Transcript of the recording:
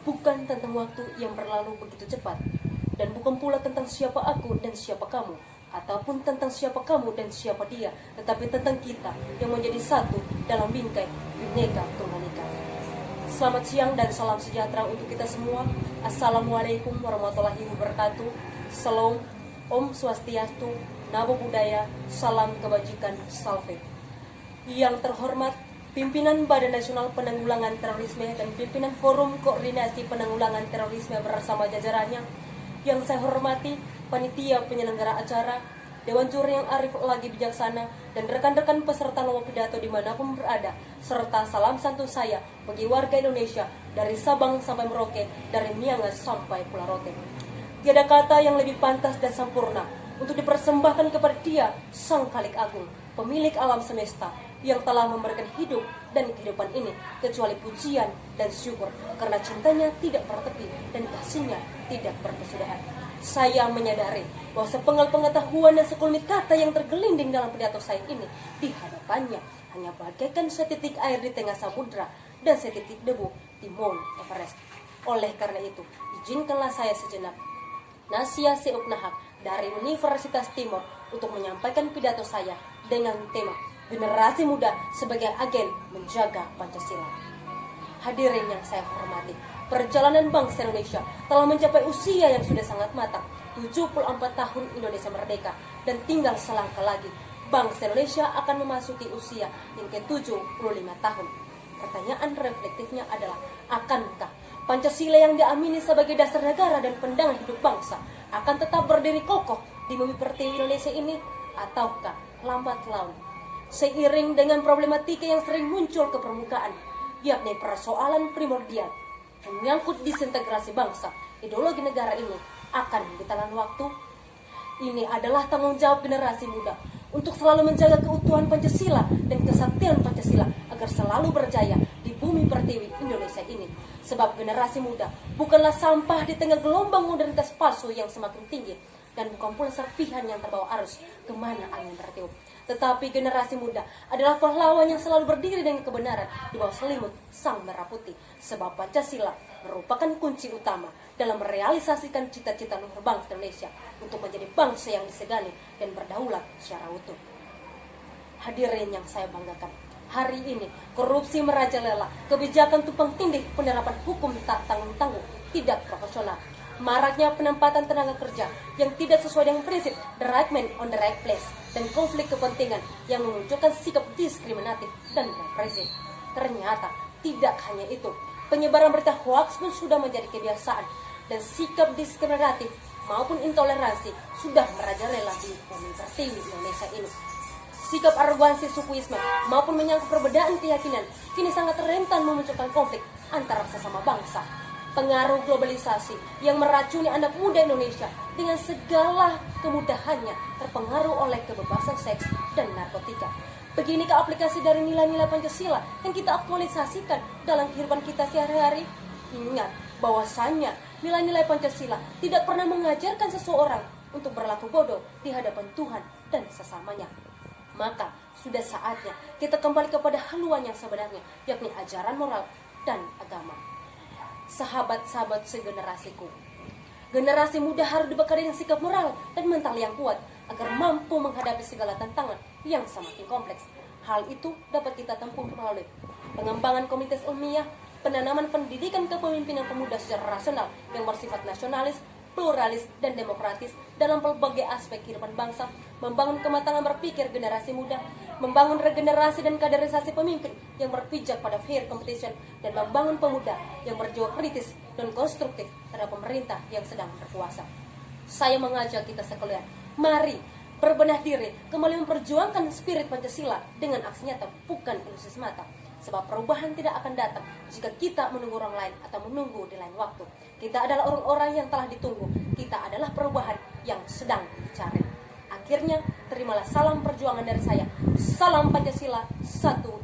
bukan tentang waktu yang berlalu begitu cepat, dan bukan pula tentang siapa aku dan siapa kamu, ataupun tentang siapa kamu dan siapa dia, tetapi tentang kita yang menjadi satu dalam bingkai Bhinneka Tunggal Ika. Selamat siang dan salam sejahtera untuk kita semua. Assalamualaikum warahmatullahi wabarakatuh. Salam, Om Swastiastu, Namo Buddhaya, salam kebajikan, salve. Yang terhormat Pimpinan Badan Nasional Penanggulangan Terorisme dan Pimpinan Forum Koordinasi Penanggulangan Terorisme bersama jajarannya, yang saya hormati panitia penyelenggara acara, Dewan Juri yang arif lagi bijaksana, dan rekan-rekan peserta lomba pidato dimanapun berada, serta salam santun saya bagi warga Indonesia dari Sabang sampai Merauke, dari Miangas sampai Pulau Rote. Tiada kata yang lebih pantas dan sempurna untuk dipersembahkan kepada Dia, Sang Khalik Agung, pemilik alam semesta, yang telah memberikan hidup dan kehidupan ini, kecuali pujian dan syukur, karena cintanya tidak bertepi dan kasihnya tidak berkesudahan. Saya menyadari bahwa sepenggal pengetahuan dan sekelumit kata yang tergelinding dalam pidato saya ini di hadapannya hanya bagaikan setitik air di tengah samudra dan setitik debu di Mount Everest. Oleh karena itu, izinkanlah saya sejenak, Nasya Seuk Nahak dari Universitas Timur, untuk menyampaikan pidato saya dengan tema Generasi Muda sebagai Agen Menjaga Pancasila. Hadirin yang saya hormati, perjalanan bangsa Indonesia telah mencapai usia yang sudah sangat matang, 74 tahun Indonesia merdeka, dan tinggal selangkah lagi bangsa Indonesia akan memasuki usia yang ke-75 tahun. Pertanyaan reflektifnya adalah, akankah Pancasila yang diamini sebagai dasar negara dan pegangan hidup bangsa akan tetap berdiri kokoh di bumi pertiwi Indonesia ini, ataukah lambat laun seiring dengan problematika yang sering muncul ke permukaan, yakni persoalan primordial menyangkut disintegrasi bangsa, ideologi negara ini akan ditelan waktu? Ini adalah tanggung jawab generasi muda untuk selalu menjaga keutuhan Pancasila dan kesaktian Pancasila agar selalu berjaya di bumi pertiwi Indonesia ini. Sebab generasi muda bukanlah sampah di tengah gelombang modernitas palsu yang semakin tinggi, dan bukan pula serpihan yang terbawa arus kemana angin bertiup. Tetapi generasi muda adalah pahlawan yang selalu berdiri dengan kebenaran di bawah selimut Sang Merah Putih. Sebab Pancasila merupakan kunci utama dalam merealisasikan cita-cita luhur bangsa Indonesia untuk menjadi bangsa yang disegani dan berdaulat secara utuh. Hadirin yang saya banggakan, hari ini korupsi merajalela, kebijakan tumpang tindih, penerapan hukum tak tanggung-tanggung, tidak profesional, maraknya penempatan tenaga kerja yang tidak sesuai dengan prinsip the right man on the right place, dan konflik kepentingan yang menunjukkan sikap diskriminatif dan represif. Ternyata tidak hanya itu, penyebaran berita hoaks pun sudah menjadi kebiasaan, dan sikap diskriminatif maupun intoleransi sudah merajalela di bumi pertiwi Indonesia ini. Sikap arogansi sukuisme maupun menyangkut perbedaan keyakinan kini sangat rentan memunculkan konflik antara sesama bangsa. Pengaruh globalisasi yang meracuni anak muda Indonesia dengan segala kemudahannya terpengaruh oleh kebebasan seks dan narkotika. Beginikah aplikasi dari nilai-nilai Pancasila yang kita aktualisasikan dalam kehidupan kita sehari-hari? Ingat bahwasannya nilai-nilai Pancasila tidak pernah mengajarkan seseorang untuk berlaku bodoh di hadapan Tuhan dan sesamanya. Maka sudah saatnya kita kembali kepada haluan yang sebenarnya, yakni ajaran moral dan agama. Sahabat-sahabat segenerasiku, generasi muda harus dibekali dengan sikap moral dan mental yang kuat agar mampu menghadapi segala tantangan yang semakin kompleks. Hal itu dapat kita tempuh melalui pengembangan komunitas ilmiah, penanaman pendidikan kepemimpinan pemuda secara rasional yang bersifat nasionalis, pluralis, dan demokratis dalam berbagai aspek kehidupan bangsa, membangun kematangan berpikir generasi muda, membangun regenerasi dan kaderisasi pemimpin yang berpijak pada fair competition, dan membangun pemuda yang berjiwa kritis dan konstruktif terhadap pemerintah yang sedang berkuasa. Saya mengajak kita sekalian, mari berbenah diri, kembali memperjuangkan spirit Pancasila dengan aksi nyata, bukan ilusi semata. Sebab perubahan tidak akan datang jika kita menunggu orang lain atau menunggu di lain waktu. Kita adalah orang-orang yang telah ditunggu. Kita adalah perubahan yang sedang dicari. Akhirnya, terimalah salam perjuangan dari saya. Salam Pancasila, satu